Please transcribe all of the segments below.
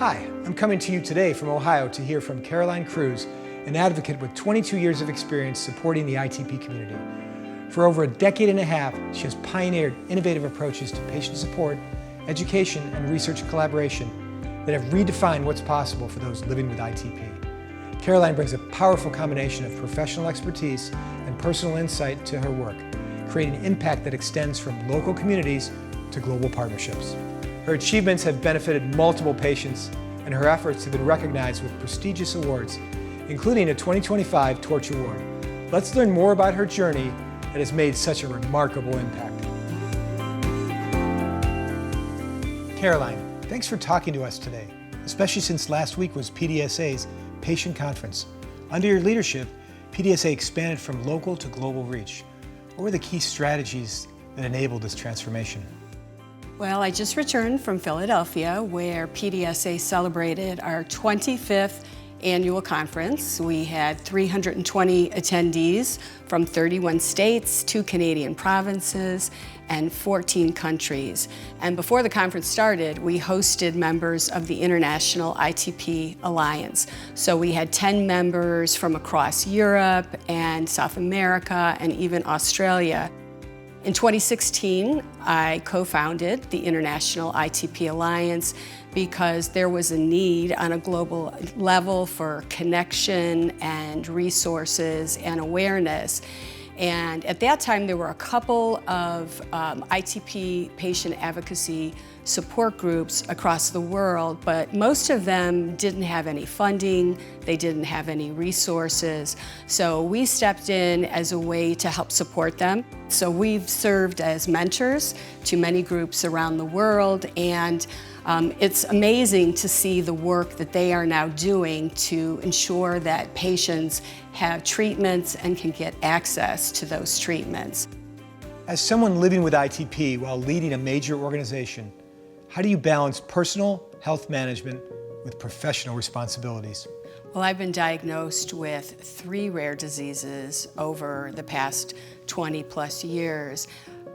Hi, I'm coming to you today from Ohio to hear from Kruse, an advocate with 22 years of experience supporting the ITP community. For over a decade and a half, she has pioneered innovative approaches to patient support, education, and research collaboration that have redefined what's possible for those living with ITP. Caroline brings a powerful combination of professional expertise and personal insight to her work, creating impact that extends from local communities to global partnerships. Her achievements have benefited multiple patients, and her efforts have been recognized with prestigious awards, including a 2025 Torch Award. Let's learn more about her journey that has made such a remarkable impact. Caroline, thanks for talking to us today, especially since last week was PDSA's Patient Conference. Under your leadership, PDSA expanded from local to global reach. What were the key strategies that enabled this transformation? Well, I just returned from Philadelphia, where PDSA celebrated our 25th annual conference. We had 320 attendees from 31 states, 2 Canadian provinces, and 14 countries. And before the conference started, we hosted members of the International ITP Alliance. So we had 10 members from across Europe and South America and even Australia. In 2016, I co-founded the International ITP Alliance because there was a need on a global level for connection and resources and awareness. And at that time, there were a couple of ITP patient advocacy support groups across the world, but most of them didn't have any funding, they didn't have any resources. So we stepped in as a way to help support them. So we've served as mentors to many groups around the world, and it's amazing to see the work that they are now doing to ensure that patients have treatments and can get access to those treatments. As someone living with ITP while leading a major organization, how do you balance personal health management with professional responsibilities? Well, I've been diagnosed with 3 rare diseases over the past 20+ years.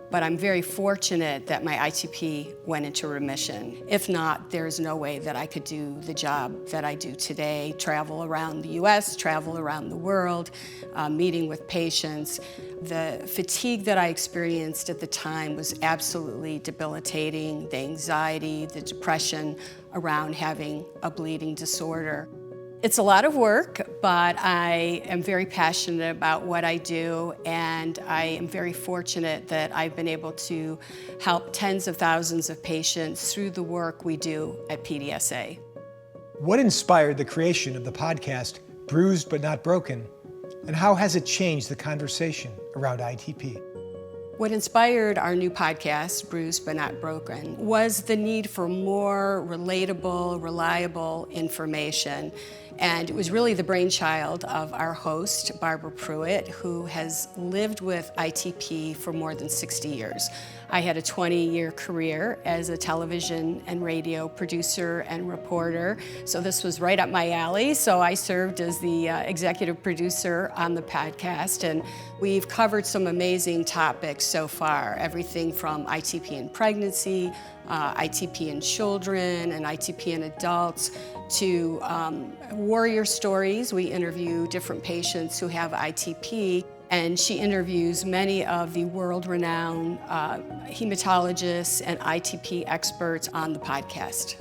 But I'm very fortunate that my ITP went into remission. If not, there's no way that I could do the job that I do today, travel around the US, travel around the world, meeting with patients. The fatigue that I experienced at the time was absolutely debilitating, the anxiety, the depression around having a bleeding disorder. It's a lot of work, but I am very passionate about what I do, and I am very fortunate that I've been able to help tens of thousands of patients through the work we do at PDSA. What inspired the creation of the podcast, Bruised But Not Broken, and how has it changed the conversation around ITP? What inspired our new podcast, Bruised But Not Broken, was the need for more relatable, reliable information. And it was really the brainchild of our host, Barbara Pruitt, who has lived with ITP for more than 60 years. I had a 20-year career as a television and radio producer and reporter, so this was right up my alley. So I served as the executive producer on the podcast, and we've covered some amazing topics so far, everything from ITP in pregnancy, ITP in children, and ITP in adults, to warrior stories. We interview different patients who have ITP, and she interviews many of the world-renowned hematologists and ITP experts on the podcast.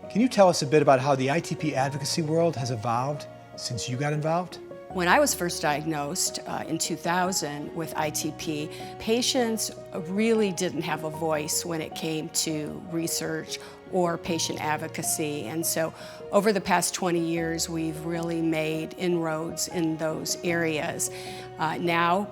Can you tell us a bit about how the ITP advocacy world has evolved since you got involved? When I was first diagnosed in 2000 with ITP, patients really didn't have a voice when it came to research or patient advocacy. And so over the past 20 years, we've really made inroads in those areas. Now,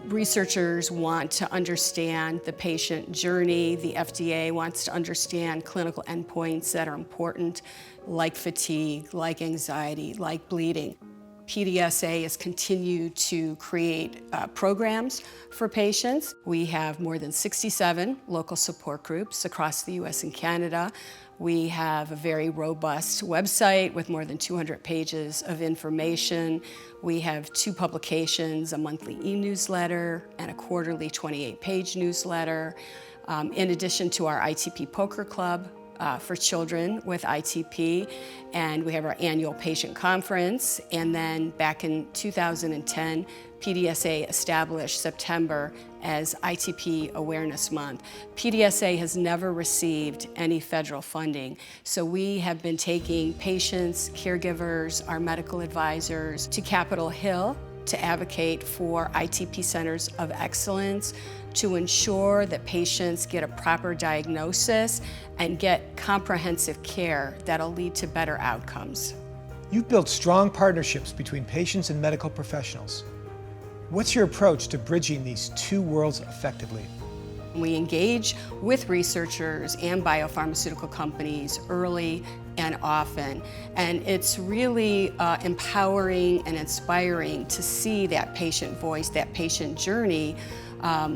researchers want to understand the patient journey. The FDA wants to understand clinical endpoints that are important, like fatigue, like anxiety, like bleeding. PDSA has continued to create programs for patients. We have more than 67 local support groups across the US and Canada. We have a very robust website with more than 200 pages of information. We have 2 publications, a monthly e-newsletter and a quarterly 28-page newsletter. In addition to our ITP Poker Club for children with ITP, and we have our annual patient conference. And then back in 2010, PDSA established September as ITP Awareness Month. PDSA has never received any federal funding, so we have been taking patients, caregivers, our medical advisors to Capitol Hill to advocate for ITP centers of excellence, to ensure that patients get a proper diagnosis and get comprehensive care that'll lead to better outcomes. You've built strong partnerships between patients and medical professionals. What's your approach to bridging these two worlds effectively? We engage with researchers and biopharmaceutical companies early and often, and it's really empowering and inspiring to see that patient voice, that patient journey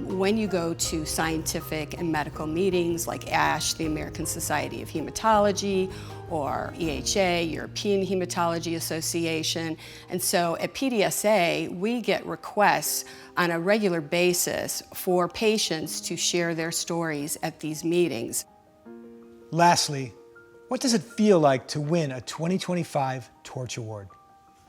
when you go to scientific and medical meetings like ASH, the American Society of Hematology, or EHA, European Hematology Association. And so at PDSA, we get requests on a regular basis for patients to share their stories at these meetings. Lastly, what does it feel like to win a 2025 Torch Award?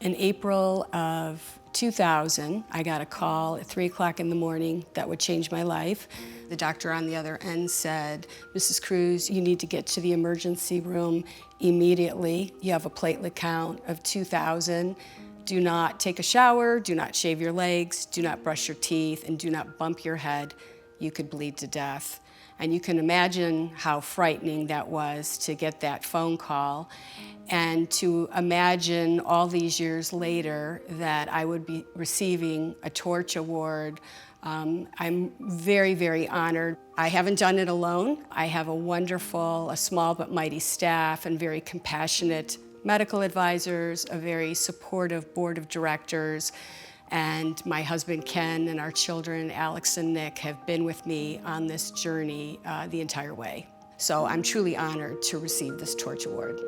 In April of 2000, I got a call at 3 o'clock in the morning that would change my life. The doctor on the other end said, "Mrs. Kruse, you need to get to the emergency room immediately. You have a platelet count of 2,000. Do not take a shower, do not shave your legs, do not brush your teeth, and do not bump your head. You could bleed to death." And you can imagine how frightening that was to get that phone call, and to imagine all these years later that I would be receiving a Torch Award. I'm very, very honored. I haven't done it alone. I have a small but mighty staff, and very compassionate medical advisors, a very supportive board of directors, and my husband Ken and our children Alex and Nick have been with me on this journey the entire way. So I'm truly honored to receive this Torch Award.